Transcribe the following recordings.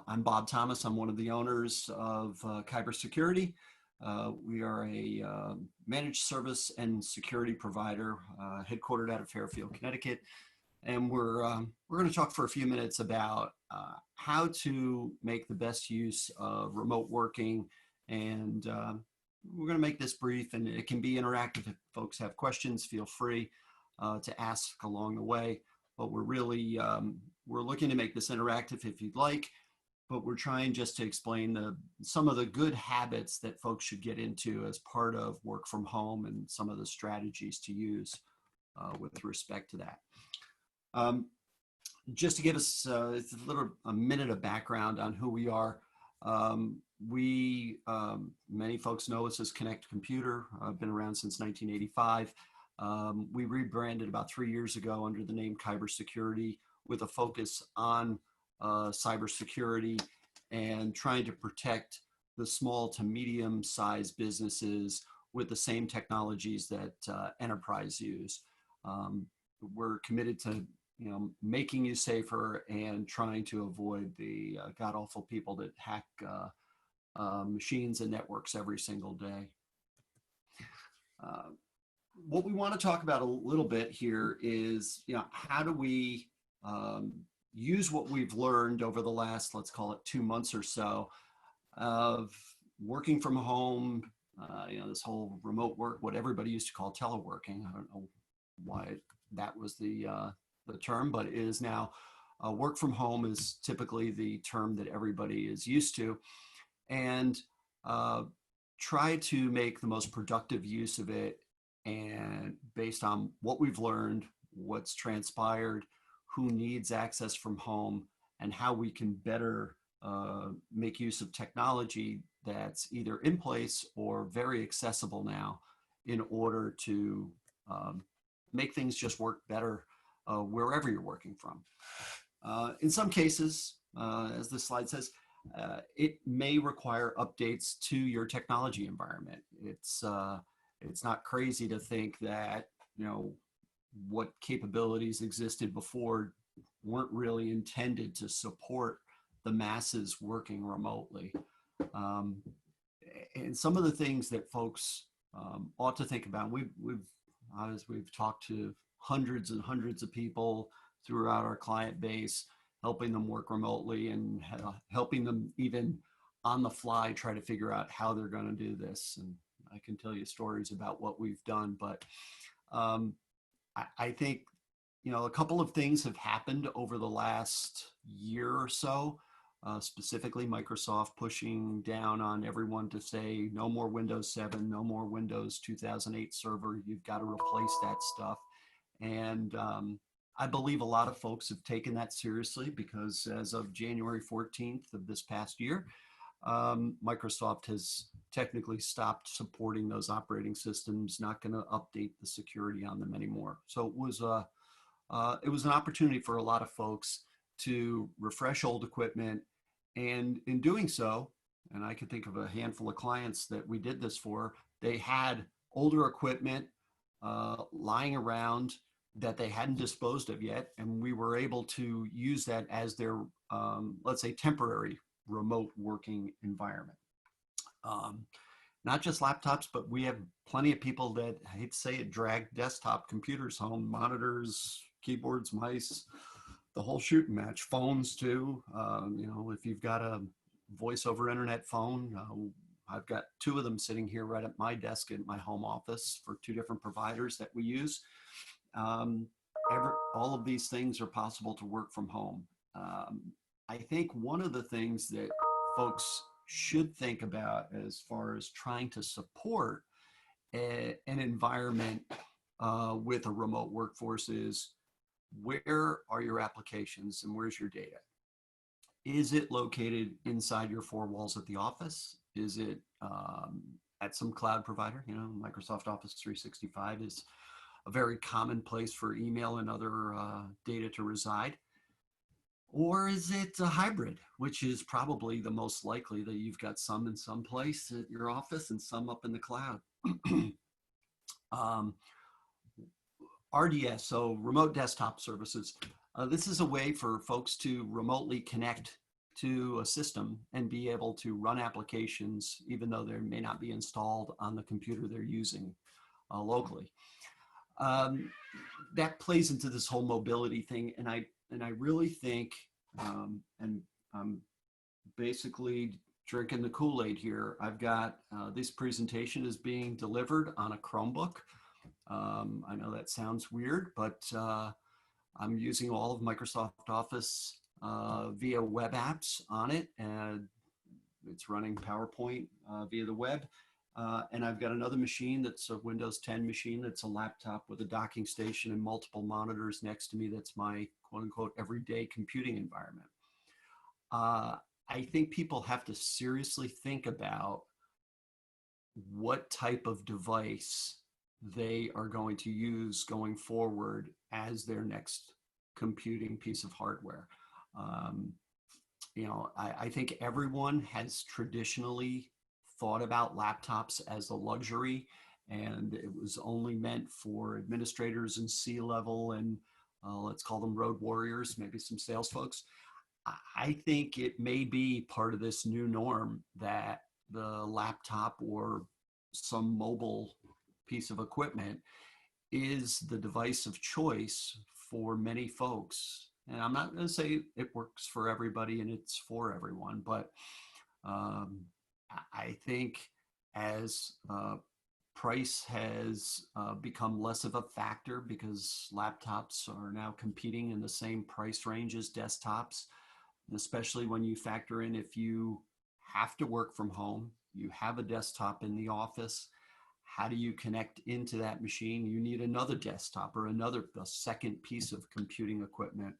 I'm Bob Thomas. I'm one of the owners of KyberSecurity. We are a managed service and security provider headquartered out of Fairfield, Connecticut. And we're going to talk for a few minutes about how to make the best use of remote working. And we're going to make this brief, and it can be interactive. If folks have questions, feel free to ask along the way. But we're really, we're looking to make this interactive if you'd like, but we're trying just to explain some of the good habits that folks should get into as part of work from home and some of the strategies to use with respect to that. Just to give us a minute of background on who we are. Many folks know us as Connect Computer. I've been around since 1985. We rebranded about 3 years ago under the name KyberSecurity with a focus on cybersecurity and trying to protect the small to medium-sized businesses with the same technologies that enterprise use. We're committed to making you safer and trying to avoid the god-awful people that hack machines and networks every single day. What we want to talk about a little bit here is, how do we use what we've learned over the last, let's call it 2 months or so, of working from home, this whole remote work, what everybody used to call teleworking. I don't know why that was the term, but it is now. Work from home is typically the term that everybody is used to, and try to make the most productive use of it. And based on what we've learned, what's transpired, who needs access from home, and how we can better make use of technology that's either in place or very accessible now in order to make things just work better wherever you're working from. In some cases, as this slide says, it may require updates to your technology environment. It's not crazy to think that, what capabilities existed before weren't really intended to support the masses working remotely. And some of the things that folks ought to think about, as we've talked to hundreds and hundreds of people throughout our client base, helping them work remotely and helping them even on the fly try to figure out how they're going to do this. And I can tell you stories about what we've done, but I think, a couple of things have happened over the last year or so, specifically Microsoft pushing down on everyone to say, no more Windows 7, no more Windows 2008 server, you've got to replace that stuff. And I believe a lot of folks have taken that seriously because as of January 14th of this past year, Microsoft has technically stopped supporting those operating systems, not going to update the security on them anymore. So it was an opportunity for a lot of folks to refresh old equipment. And in doing so, and I can think of a handful of clients that we did this for, they had older equipment lying around that they hadn't disposed of yet. And we were able to use that as their, let's say, temporary remote working environment. Not just laptops, but we have plenty of people that, I hate to say it, drag desktop computers home, monitors, keyboards, mice, the whole shooting match, phones too. If you've got a voice over internet phone, I've got 2 of them sitting here right at my desk in my home office for 2 different providers that we use. All of these things are possible to work from home. I think one of the things that folks should think about as far as trying to support an environment with a remote workforce is, where are your applications and where's your data? Is it located inside your 4 walls at the office? Is it at some cloud provider? Microsoft Office 365 is a very common place for email and other data to reside. Or is it a hybrid, which is probably the most likely, that you've got some in some place at your office and some up in the cloud. RDS, so remote desktop services. This is a way for folks to remotely connect to a system and be able to run applications, even though they may not be installed on the computer they're using locally. That plays into this whole mobility thing, and I really think, and I'm basically drinking the Kool-Aid here. I've got this presentation is being delivered on a Chromebook. I know that sounds weird, but I'm using all of Microsoft Office via web apps on it, and it's running PowerPoint via the web. And I've got another machine that's a Windows 10 machine that's a laptop with a docking station and multiple monitors next to me. That's my quote unquote everyday computing environment. I think people have to seriously think about what type of device they are going to use going forward as their next computing piece of hardware. I think everyone has traditionally thought about laptops as a luxury, and it was only meant for administrators and C-level and let's call them road warriors, maybe some sales folks. I think it may be part of this new norm that the laptop or some mobile piece of equipment is the device of choice for many folks. And I'm not going to say it works for everybody and it's for everyone, but I think as price has become less of a factor because laptops are now competing in the same price range as desktops, especially when you factor in if you have to work from home, you have a desktop in the office, how do you connect into that machine? You need another desktop or a second piece of computing equipment.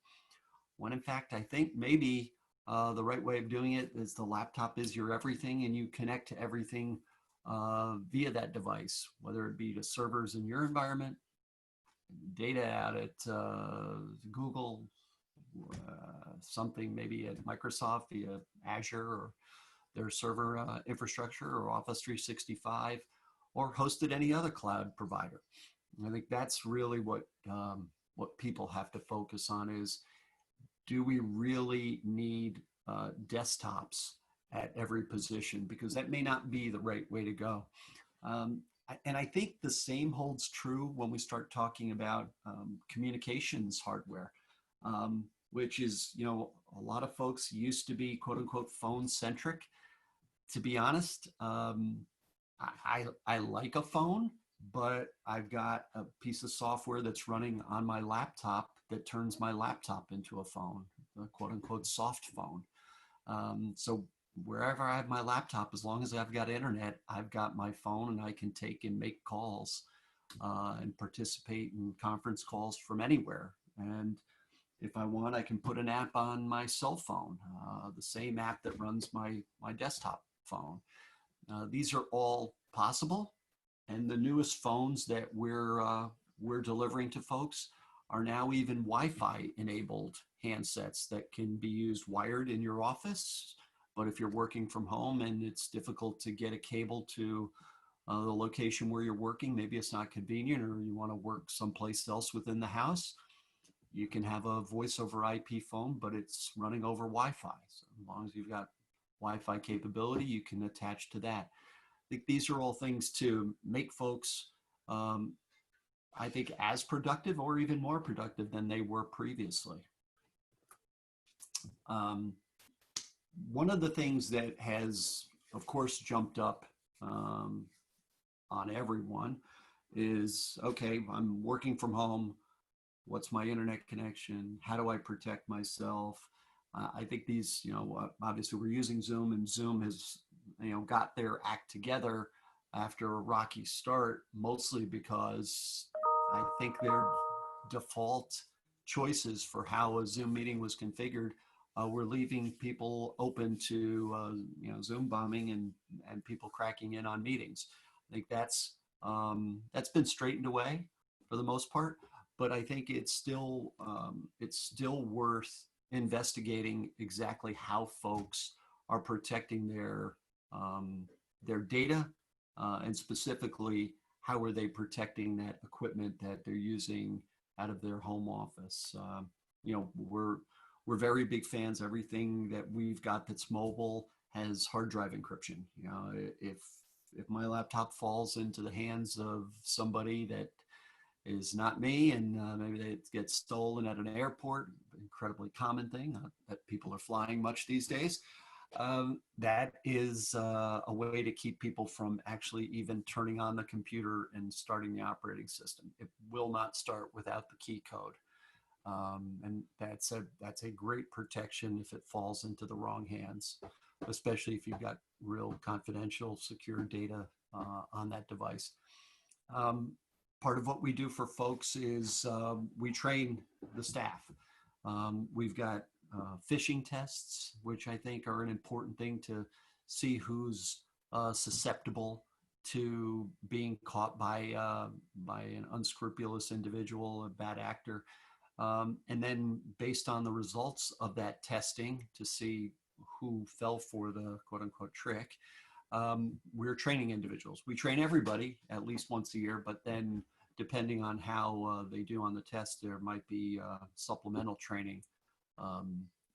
When in fact, I think maybe the right way of doing it is the laptop is your everything and you connect to everything via that device, whether it be to servers in your environment, data out at Google, something maybe at Microsoft via Azure or their server infrastructure or Office 365, or hosted any other cloud provider. And I think that's really what people have to focus on is, do we really need desktops at every position? Because that may not be the right way to go. And I think the same holds true when we start talking about communications hardware, which is, a lot of folks used to be quote unquote phone centric. To be honest, I like a phone, but I've got a piece of software that's running on my laptop that turns my laptop into a phone, a quote unquote soft phone. So wherever I have my laptop, as long as I've got internet, I've got my phone and I can take and make calls and participate in conference calls from anywhere. And if I want, I can put an app on my cell phone, the same app that runs my desktop phone. These are all possible. And the newest phones that we're delivering to folks are now even Wi-Fi enabled handsets that can be used wired in your office. But if you're working from home and it's difficult to get a cable to the location where you're working, maybe it's not convenient or you want to work someplace else within the house, you can have a voice over IP phone, but it's running over Wi-Fi. So as long as you've got Wi-Fi capability, you can attach to that. I think these are all things to make folks, I think, as productive or even more productive than they were previously. One of the things that has, of course, jumped up on everyone is, okay, I'm working from home. What's my internet connection? How do I protect myself? I think these, obviously we're using Zoom, and Zoom has, got their act together after a rocky start, mostly because I think their default choices for how a Zoom meeting was configured were leaving people open to, Zoom bombing and people cracking in on meetings. I think that's been straightened away for the most part, but I think it's still worth investigating exactly how folks are protecting their data, and specifically how are they protecting that equipment that they're using out of their home office. we're very big fans. Everything that we've got that's mobile has hard drive encryption. You know, if my laptop falls into the hands of somebody that is not me, and maybe they get stolen at an airport, incredibly common thing, that people are flying much these days. That is a way to keep people from actually even turning on the computer and starting the operating system. It will not start without the key code. And that's a great protection if it falls into the wrong hands, especially if you've got real confidential, secure data on that device. Part of what we do for folks is we train the staff. We've got phishing tests, which I think are an important thing to see who's susceptible to being caught by an unscrupulous individual, a bad actor. And then based on the results of that testing to see who fell for the quote unquote trick, we're training individuals. We train everybody at least once a year, but then depending on how they do on the test, there might be supplemental training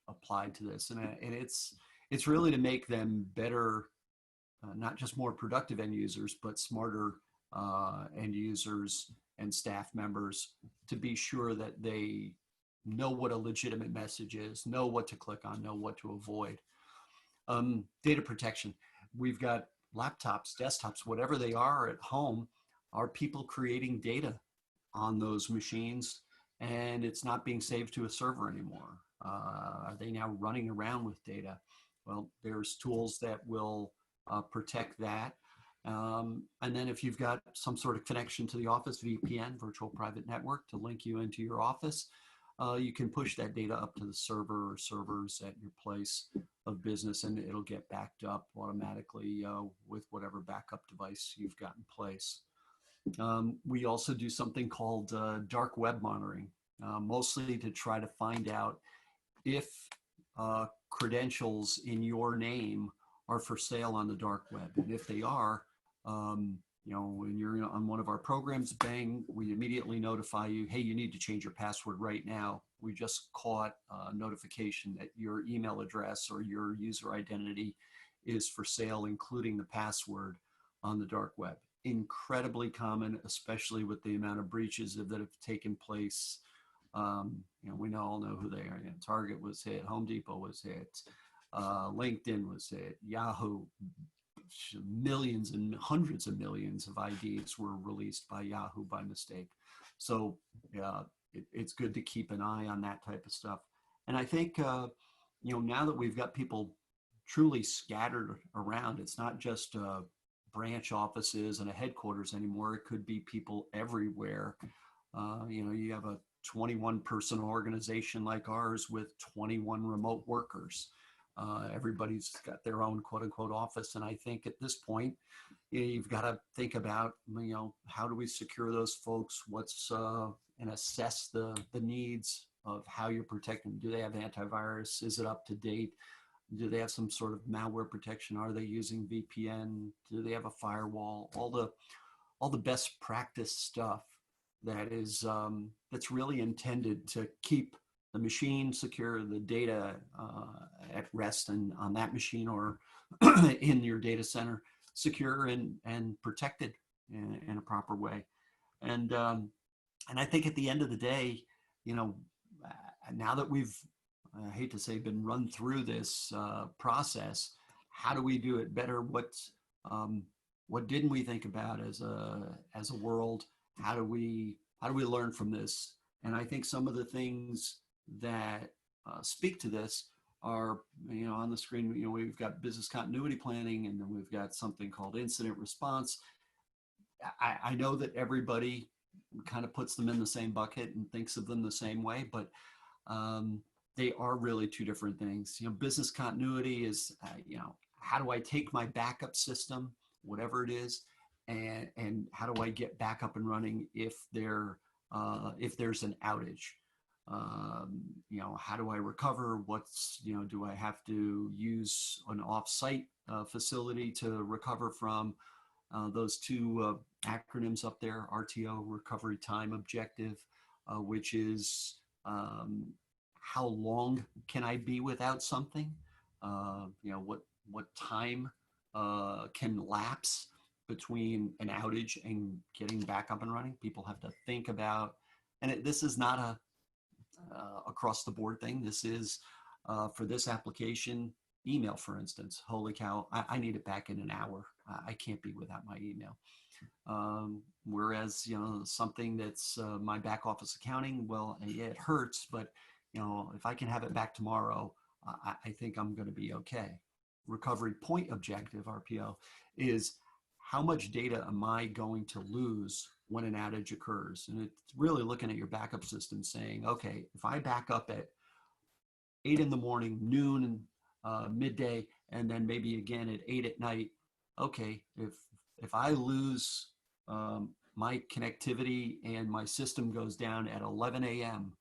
applied to this. And it's really to make them better, not just more productive end users, but smarter end users and staff members, to be sure that they know what a legitimate message is, know what to click on, know what to avoid. Data protection. We've got laptops, desktops, whatever they are at home. Are people creating data on those machines and it's not being saved to a server anymore? Are they now running around with data? Well, there's tools that will protect that. And then if you've got some sort of connection to the office, VPN, virtual private network, to link you into your office, you can push that data up to the server or servers at your place of business, and it'll get backed up automatically with whatever backup device you've got in place. We also do something called dark web monitoring, mostly to try to find out if credentials in your name are for sale on the dark web. And if they are, you know, when you're on one of our programs, bang, we immediately notify you, hey, you need to change your password right now. We just caught a notification that your email address or your user identity is for sale, including the password, on the dark web. Incredibly common, especially with the amount of breaches that have taken place. You know, we all know who they are. You know, Target was hit, Home Depot was hit, LinkedIn was hit, Yahoo. Millions and hundreds of millions of IDs were released by Yahoo by mistake. So yeah, it's good to keep an eye on that type of stuff. And I think, you know, now that we've got people truly scattered around, it's not just branch offices and a headquarters anymore. It could be people everywhere. You know, you have a 21-person organization like ours with 21 remote workers. Everybody's got their own quote unquote office. And I think at this point, you know, you've got to think about, you know, how do we secure those folks? What's, and assess the needs of how you're protecting. Do they have antivirus? Is it up to date? Do they have some sort of malware protection? Are they using VPN? Do they have a firewall? All the best practice stuff that is, that's really intended to keep the machine secure, the data at rest and on that machine or in your data center secure and protected in a proper way. And I think at the end of the day, you know, now that we've, I hate to say, been run through this process, how do we do it better? What didn't we think about as a world? How do we learn from this? And I think some of the things that speak to this are, you know, on the screen. You know, we've got business continuity planning, and then we've got something called incident response. I know that everybody kind of puts them in the same bucket and thinks of them the same way, but they are really two different things. You know, business continuity is, you know, how do I take my backup system, whatever it is, and how do I get back up and running if there's an outage? You know, how do I recover? What's, you know, do I have to use an off-site facility to recover from? Those two acronyms up there, RTO, Recovery Time Objective, which is how long can I be without something? What time can lapse between an outage and getting back up and running? People have to think about, and this is not a across the board thing. This is for this application, email, for instance. Holy cow, I need it back in an hour. I can't be without my email. Whereas, something that's my back office accounting, well, yeah, it hurts, but if I can have it back tomorrow, I think I'm going to be okay. Recovery point objective, RPO, is how much data am I going to lose when an outage occurs? And it's really looking at your backup system saying, okay, if I back up at 8 in the morning, noon, and midday, and then maybe again at 8 at night, okay, if I lose my connectivity and my system goes down at 11 a.m.,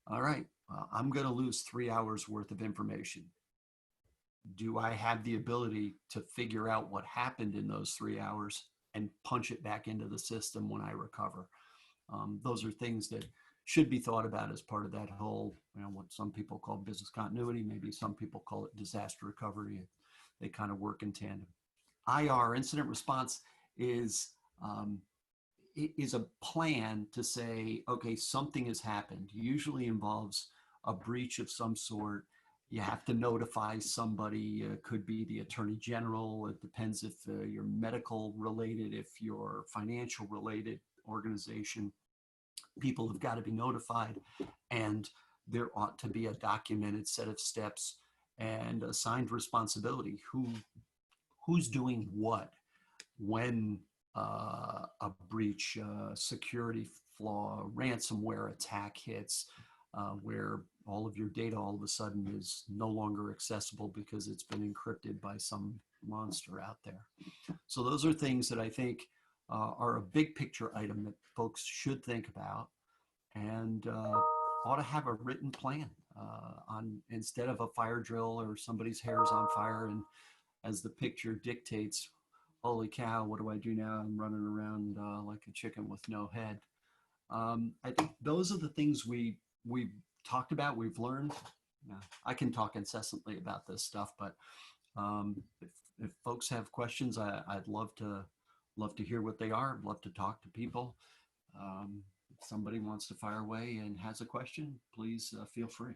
all right, I'm going to lose 3 hours worth of information. Do I have the ability to figure out what happened in those 3 hours and punch it back into the system when I recover? Those are things that should be thought about as part of that whole, what some people call business continuity, maybe some people call it disaster recovery. They kind of work in tandem. IR, incident response, is a plan to say, okay, something has happened. Usually involves a breach of some sort. You have to notify somebody. Could be the attorney general. It depends if you're medical related, if you're financial related organization. People have got to be notified, and there ought to be a documented set of steps and assigned responsibility. Who's doing what when a breach, security flaw, ransomware attack hits, where all of your data all of a sudden is no longer accessible because it's been encrypted by some monster out there. So those are things that I think are a big picture item that folks should think about, and ought to have a written plan on, instead of a fire drill or somebody's hair is on fire and as the picture dictates, holy cow, what do I do now? I'm running around like a chicken with no head. I think those are the things we've talked about, we've learned. I can talk incessantly about this stuff, but if folks have questions, I'd love to hear what they are. I'd love to talk to people. If somebody wants to fire away and has a question, please feel free.